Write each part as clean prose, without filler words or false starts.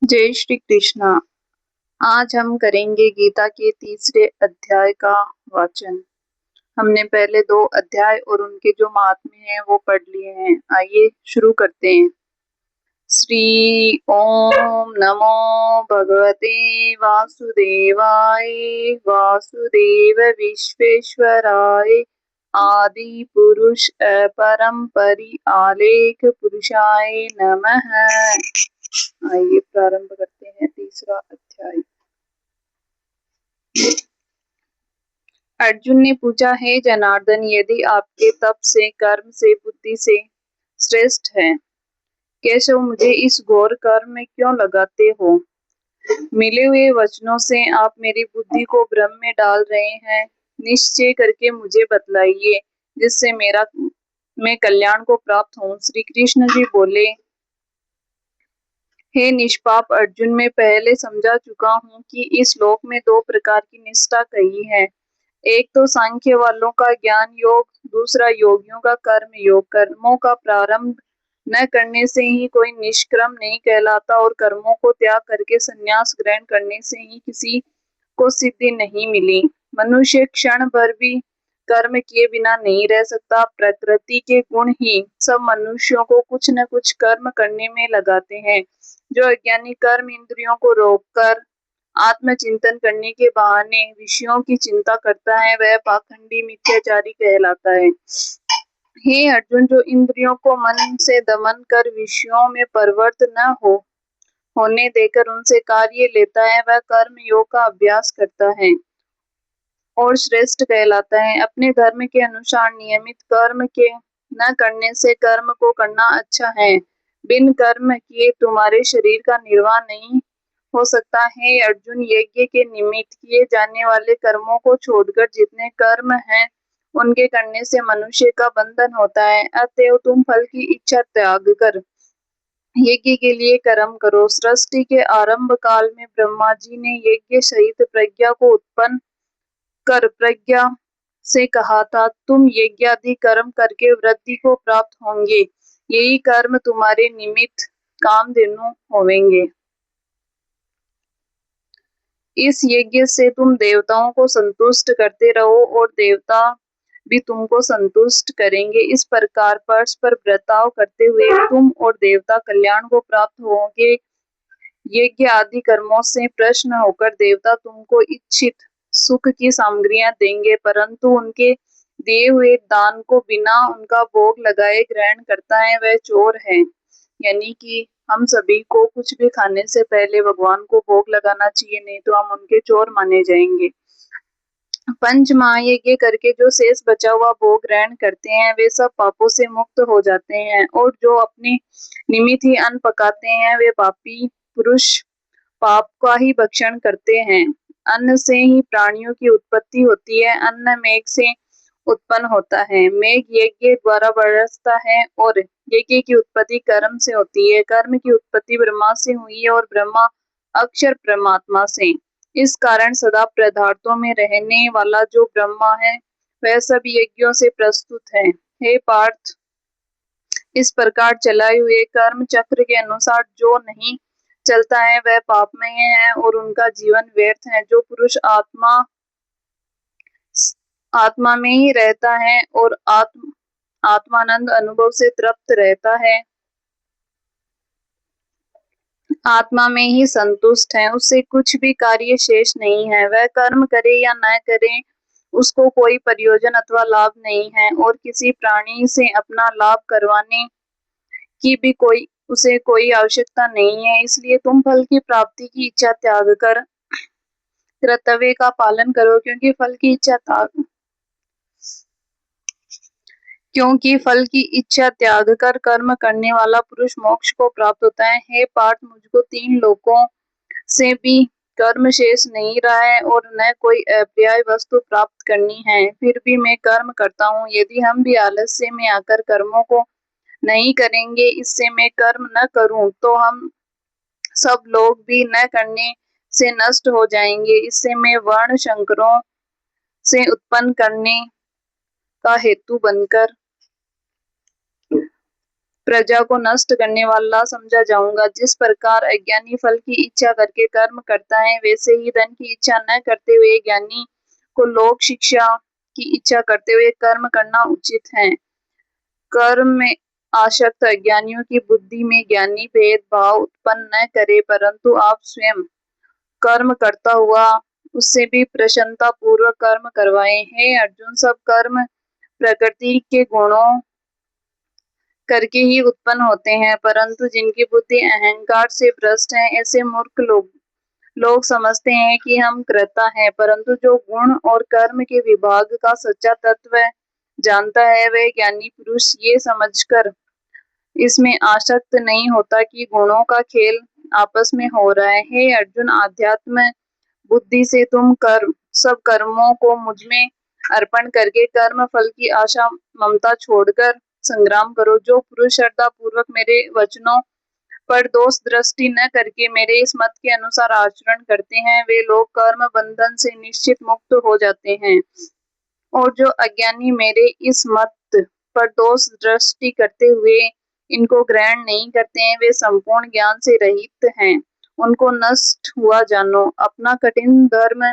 जय श्री कृष्णा। आज हम करेंगे गीता के तीसरे अध्याय का वाचन। हमने पहले 2 अध्याय और उनके जो महात्म्य हैं वो पढ़ लिए हैं। आइए शुरू करते हैं। श्री ओम नमो भगवते वासुदेवाय वासुदेव विश्वेश्वराय आदि पुरुष अपरम परि आलेख पुरुषाय नमः। आइए प्रारंभ करते हैं तीसरा अध्याय। अर्जुन ने पूछा, हे जनार्दन, यदि आपके तप से, कर्म से, बुद्धि से श्रेष्ठ है, केशव मुझे इस घोर कर्म में क्यों लगाते हो? मिले हुए वचनों से आप मेरी बुद्धि को भ्रम में डाल रहे हैं। निश्चय करके मुझे बतलाइए, जिससे मैं कल्याण को प्राप्त हूँ। श्री कृष्ण जी बोले, हे निष्पाप अर्जुन, मैं पहले समझा चुका हूँ कि इस श्लोक में 2 प्रकार की निष्ठा कही है। एक तो सांख्य वालों का ज्ञान योग, दूसरा योगियों का कर्म योग। कर्मों का प्रारंभ न करने से ही कोई निष्क्रम नहीं कहलाता और कर्मों को त्याग करके संन्यास ग्रहण करने से ही किसी को सिद्धि नहीं मिली। मनुष्य क्षण भर भी कर्म किए बिना नहीं रह सकता। प्रकृति के गुण ही सब मनुष्यों को कुछ न कुछ कर्म करने में लगाते हैं। जो अज्ञानी कर्म इंद्रियों को रोककर आत्मचिंतन करने के बहाने विषयों की चिंता करता है, वह पाखंडी मिथ्याचारी कहलाता है। हे अर्जुन, जो इंद्रियों को मन से दमन कर विषयों में परवर्त न होने देकर उनसे कार्य लेता है, वह कर्म योग का अभ्यास करता है और श्रेष्ठ कहलाता है। अपने धर्म के अनुसार नियमित कर्म के न करने से कर्म को करना अच्छा है। बिन कर्म किए तुम्हारे शरीर का निर्वाह नहीं हो सकता है। अर्जुन, यज्ञ के निमित्त किए जाने वाले कर्मों को छोड़कर जितने कर्म हैं उनके करने से मनुष्य का बंधन होता है। अतएव तुम फल की इच्छा त्याग कर यज्ञ के लिए कर्म करो। सृष्टि के आरंभ काल में ब्रह्मा जी ने यज्ञ सहित प्रज्ञा को उत्पन्न कर प्रज्ञा से कहा था, तुम यज्ञादि कर्म करके वृद्धि को प्राप्त होंगे। यही कर्म तुम्हारे निमित्त कामधेनु होवेंगे। इस यज्ञ से तुम देवताओं को संतुष्ट करते रहो और देवता भी तुमको संतुष्ट करेंगे। इस प्रकार परस्पर बर्ताव करते हुए तुम और देवता कल्याण को प्राप्त होंगे। यज्ञ आदि कर्मों से प्रसन्न होकर देवता तुमको इच्छित सुख की सामग्रियां देंगे, परंतु उनके दिए हुए दान को बिना उनका भोग लगाए ग्रहण करता है, वह चोर है। यानी कि हम सभी को कुछ भी खाने से पहले भगवान को भोग लगाना चाहिए, नहीं तो हम उनके चोर माने जाएंगे। पंच महायज्ञ करके जो शेष बचा हुआ भोग ग्रहण करते हैं, वे सब पापों से मुक्त हो जाते हैं। और जो अपने निमित्त ही अन्न पकाते हैं, वे पापी पुरुष पाप का ही भक्षण करते हैं। अन्न से ही प्राणियों की उत्पत्ति होती है। अन्न मेघ से उत्पन्न होता है। मेघ यज्ञ द्वारा बरसता है और यज्ञ की उत्पत्ति कर्म से होती है। कर्म की उत्पत्ति ब्रह्मा से हुई है और ब्रह्मा अक्षर परमात्मा से। इस कारण सदा पदार्थों में रहने वाला जो ब्रह्मा है, वह सब यज्ञों से प्रस्तुत है। हे पार्थ, इस प्रकार चलाए हुए कर्म चक्र के अनुसार जो नहीं चलता है, वह पापमय है और उनका जीवन व्यर्थ है। जो पुरुष आत्मा में ही रहता है और आत्मानंद अनुभव से तृप्त रहता है, आत्मा में ही संतुष्ट है, उससे कुछ भी कार्य शेष नहीं है। वह कर्म करे या न करे, उसको कोई प्रयोजन अथवा लाभ नहीं है और किसी प्राणी से अपना लाभ करवाने की भी उसे कोई आवश्यकता नहीं है। इसलिए तुम फल की प्राप्ति की इच्छा त्याग कर कर्तव्य का पालन करो, क्योंकि फल की इच्छा त्याग कर कर्म करने वाला पुरुष मोक्ष को प्राप्त होता है। हे पार्थ, मुझको 3 लोकों से भी कर्म शेष नहीं रहा है और न कोई अप्रिय वस्तु प्राप्त करनी है, फिर भी मैं कर्म करता हूँ। यदि हम भी आलस्य में आकर कर्मों को नहीं करेंगे, इससे मैं कर्म न करूं, तो हम सब लोग भी न करने से नष्ट हो जाएंगे। इससे मैं वर्ण शंकरों से उत्पन्न करने का हेतु बनकर प्रजा को नष्ट करने वाला समझा जाऊंगा। जिस प्रकार अज्ञानी फल की इच्छा करके कर्म करता है, वैसे ही धन की इच्छा न करते हुए ज्ञानी को लोक शिक्षा की इच्छा करते हुए कर्म करना उचित है। कर्म में आसक्त अज्ञानियों की बुद्धि में ज्ञानी भेदभाव उत्पन्न न करे, परंतु आप स्वयं कर्म करता हुआ उससे भी प्रसन्नता पूर्वक कर्म करवाए। हे अर्जुन, सब कर्म प्रकृति के गुणों करके ही उत्पन्न होते हैं, परंतु जिनकी बुद्धि अहंकार से भ्रष्ट है, ऐसे मूर्ख लोग समझते हैं कि हम कर्ता हैं, परंतु जो गुण और कर्म के विभाग का सच्चा तत्व जानता है, वह ज्ञानी पुरुष ये समझकर इसमें आसक्त नहीं होता कि गुणों का खेल आपस में हो रहा है। हे अर्जुन, आध्यात्म बुद्धि से तुम सब कर्मों को मुझ में अर्पण करके कर्म फल की आशा ममता छोड़कर संग्राम करो। जो पुरुष श्रद्धा पूर्वक मेरे वचनों पर दोष दृष्टि न करके मेरे इस मत के अनुसार आचरण करते हैं, वे लोग कर्म बंधन से निश्चित मुक्त हो जाते हैं। और जो अज्ञानी मेरे इस मत पर दोष दृष्टि करते हुए इनको ग्रहण नहीं करते हैं, वे संपूर्ण ज्ञान से रहित हैं। उनको नष्ट हुआ जानो। अपना कठिन धर्म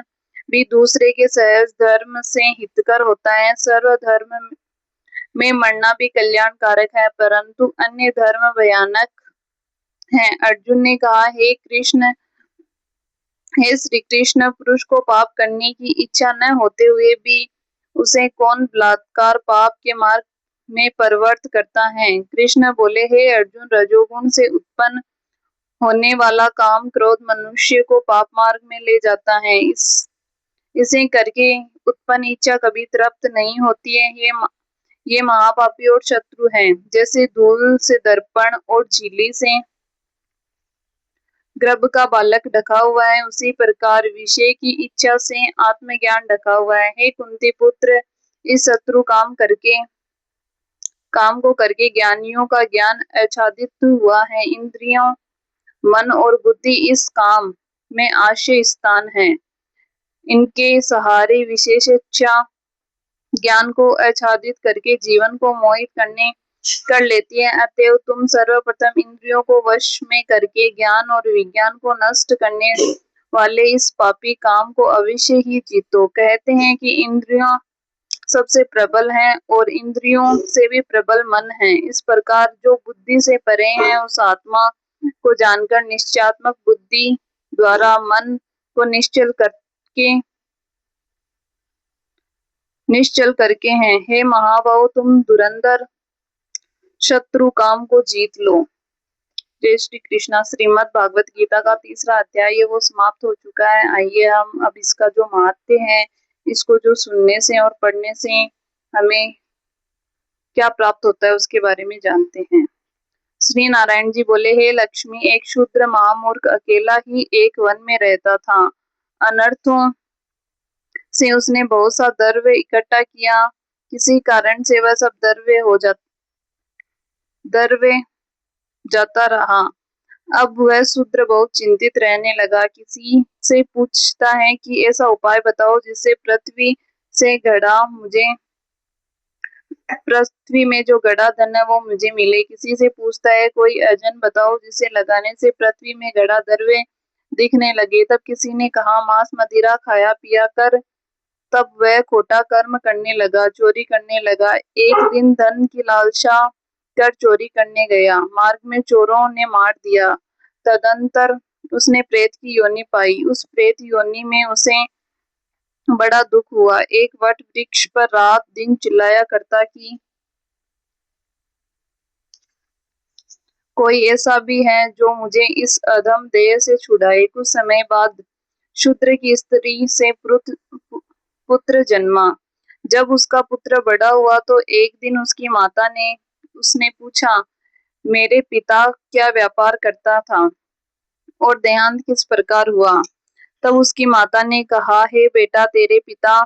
भी दूसरे के सहज धर्म से हितकर होता है। सर्व धर्म में मरना भी कल्याणकारक है, परंतु अन्य धर्म भयानक है। अर्जुन ने कहा, हे श्री कृष्ण, पुरुष को पाप करने की इच्छा न होते हुए भी उसे कौन बलात्कार पाप के मार्ग में प्रवृत्त करता है। कृष्ण बोले, हे अर्जुन, रजोगुण से उत्पन्न होने वाला काम क्रोध मनुष्य को पाप मार्ग में ले जाता है। इसे करके उत्पन्न इच्छा कभी तृप्त नहीं होती है। ये महापापी और शत्रु हैं। जैसे धूल से दर्पण और झिल्ली से गर्भ का बालक ढका हुआ है, उसी प्रकार विषय की इच्छा से आत्मज्ञान ढका हुआ है। हे कुंती पुत्र, इस शत्रु काम को करके ज्ञानियों का ज्ञान आच्छादित हुआ है। इंद्रियों, मन और बुद्धि इस काम में आश्रय स्थान है। इनके सहारे विशेष इच्छा ज्ञान को आच्छादित करके जीवन को मोहित कर लेती है। अतएव तुम सर्वप्रथम इंद्रियों को वश में करके ज्ञान और विज्ञान को नष्ट करने वाले इस पापी काम को अवश्य ही जीतो। कहते हैं कि इंद्रियों सबसे प्रबल हैं और इंद्रियों से भी प्रबल मन है। इस प्रकार जो बुद्धि से परे है, उस आत्मा को जानकर निश्चयात्मक बुद्धि द्वारा मन को निश्चल करके हैं। हे महाबाहो, तुम धुरंधर शत्रु काम को जीत लो। जय श्री कृष्णा। श्रीमद् भागवत गीता का 3रा अध्याय वो समाप्त हो चुका है। आइए हम अब इसका जो महत्व है, इसको जो सुनने से और पढ़ने से हमें क्या प्राप्त होता है उसके बारे में जानते हैं। श्री नारायण जी बोले, हे लक्ष्मी, एक शूद्र महामूर्ख अकेला ही एक वन में रहता था। अनर्थों से उसने बहुत सा द्रव्य इकट्ठा किया। किसी कारण से वह सब द्रव्य जाता रहा। अब वह शूद्र बहुत चिंतित रहने लगा। किसी से पूछता है कि ऐसा उपाय बताओ जिससे पृथ्वी में जो गड़ा धन है वो मुझे मिले। किसी से पूछता है, कोई अर्जन बताओ जिसे लगाने से पृथ्वी में गड़ा द्रव्य दिखने लगे। तब किसी ने कहा, मांस मदिरा खाया पिया कर। तब वह खोटा कर्म करने लगा, चोरी करने लगा। एक दिन धन की लालसा कर चोरी करने गया। मार्ग में चोरों ने मार दिया। तदंतर उसने प्रेत की योनि पाई। उस प्रेत योनि में उसे बड़ा दुख हुआ। एक वट वृक्ष पर रात दिन चिल्लाया करता कि कोई ऐसा भी है जो मुझे इस अधम देह से छुड़ाए। कुछ समय बाद शूद्र की स्त्री से पुत्र जन्मा। जब उसका पुत्र बड़ा हुआ तो एक दिन उसकी माता ने उसने पूछा, मेरे पिता क्या व्यापार करता था और देहांत किस प्रकार हुआ। तब उसकी माता ने कहा, हे बेटा, तेरे पिता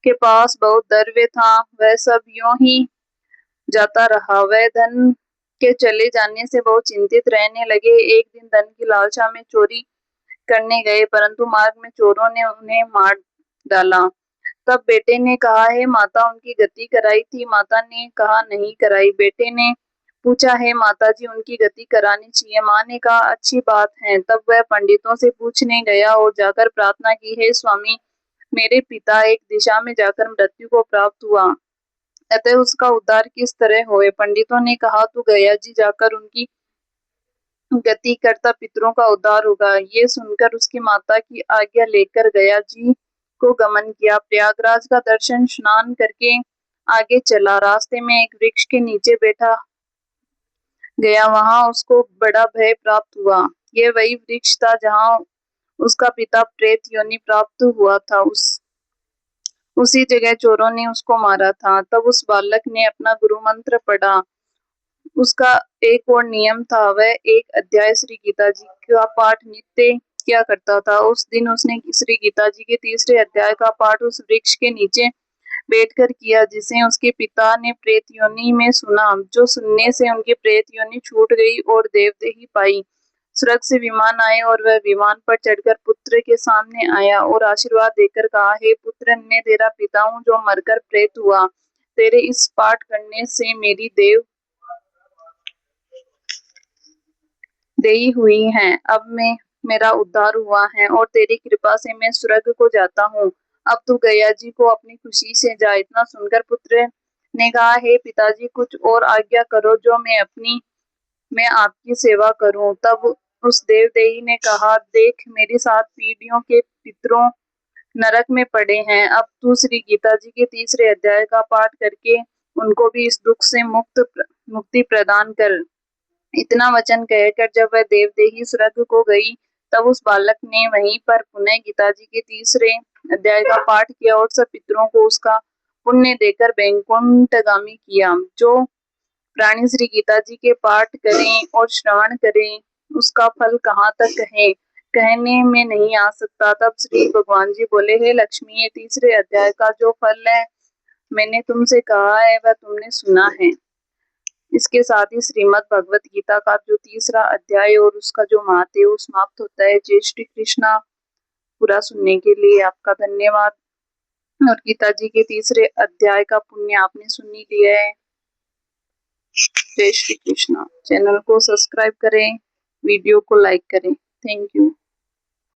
के पास बहुत द्रव्य था, वह सब यूं ही जाता रहा। वह धन के चले जाने से बहुत चिंतित रहने लगे। एक दिन धन की लालसा में चोरी करने गए, परंतु मार्ग में चोरों ने उन्हें मार डाला। तब बेटे ने कहा, हे माता, उनकी गति कराई थी। माता ने कहा, नहीं कराई। बेटे ने पूछा है माताजी, उनकी गति करानी चाहिए। माँ ने कहा अच्छी बात है। तब वह पंडितों से पूछने गया और जाकर प्रार्थना की, हे स्वामी, मेरे पिता एक दिशा में जाकर मृत्यु को प्राप्त हुआ, अतः उसका उद्धार किस तरह होए। पंडितों ने कहा, तू गया जी जाकर उनकी गति करता पितरों का उद्धार होगा। ये सुनकर उसकी माता की आज्ञा लेकर गया जी को गमन किया। प्रयागराज का दर्शन स्नान करके आगे चला। रास्ते में एक वृक्ष के नीचे बैठा गया, वहां उसको बड़ा भय प्राप्त हुआ। ये वही वृक्ष था जहां उसका पिता प्रेत योनि प्राप्त हुआ था। उसी जगह चोरों ने उसको मारा था। तब उस बालक ने अपना गुरु मंत्र पढ़ा। उसका एक और नियम था, वह एक अध्याय श्री गीता जी का पाठ नित्य किया करता था। उस दिन उसने श्री गीता जी के तीसरे अध्याय का पाठ उस वृक्ष के नीचे बैठकर किया, जिसे उसके पिता ने प्रेत योनि में सुना। जो सुनने से उनकी प्रेत योनि छूट गई और देवदेही पाई। स्वर्ग से विमान आए और वह विमान पर चढ़कर पुत्र के सामने आया और आशीर्वाद देकर कहा, हे पुत्र, मैं तेरा पिता हूँ जो मरकर प्रेत हुआ। तेरे इस पाठ करने से मेरी देही हुई हैं। अब मेरा उद्धार हुआ है और तेरी कृपा से मैं स्वर्ग को जाता हूँ। अब तू गया जी को अपनी खुशी से जा। इतना सुनकर पुत्र ने कहा, हे पिताजी, कुछ और आज्ञा करो जो मैं आपकी सेवा करूं। तब उस देवदेही ने कहा, देख, मेरी 7 पीढ़ियों के पितरों नरक में पड़े हैं। अब तू श्री गीता जी के तीसरे अध्याय का पाठ करके उनको भी इस दुख से मुक्ति प्रदान कर। इतना वचन कहकर जब वह देवदेही स्वर्ग को गई, तब उस बालक ने वहीं पर पुनः गीता जी के तीसरे अध्याय का पाठ किया और सब पितरों को उसका पुण्य देकर वैकुंठगामी किया। जो प्राणी श्री गीता जी के पाठ करें और श्रवण करें, उसका फल कहाँ तक कहें, कहने में नहीं आ सकता। तब श्री भगवान जी बोले, हे लक्ष्मी, ये तीसरे अध्याय का जो फल है मैंने तुमसे कहा है वह तुमने सुना है। इसके साथ ही श्रीमद् भगवत गीता का जो तीसरा अध्याय और उसका जो महत्व है वो समाप्त होता है। जय श्री कृष्णा। पूरा सुनने के लिए आपका धन्यवाद। और गीता जी के तीसरे अध्याय का पुण्य आपने सुन ही लिया है। जय श्री कृष्णा। चैनल को सब्सक्राइब करें, वीडियो को लाइक करें। Thank you.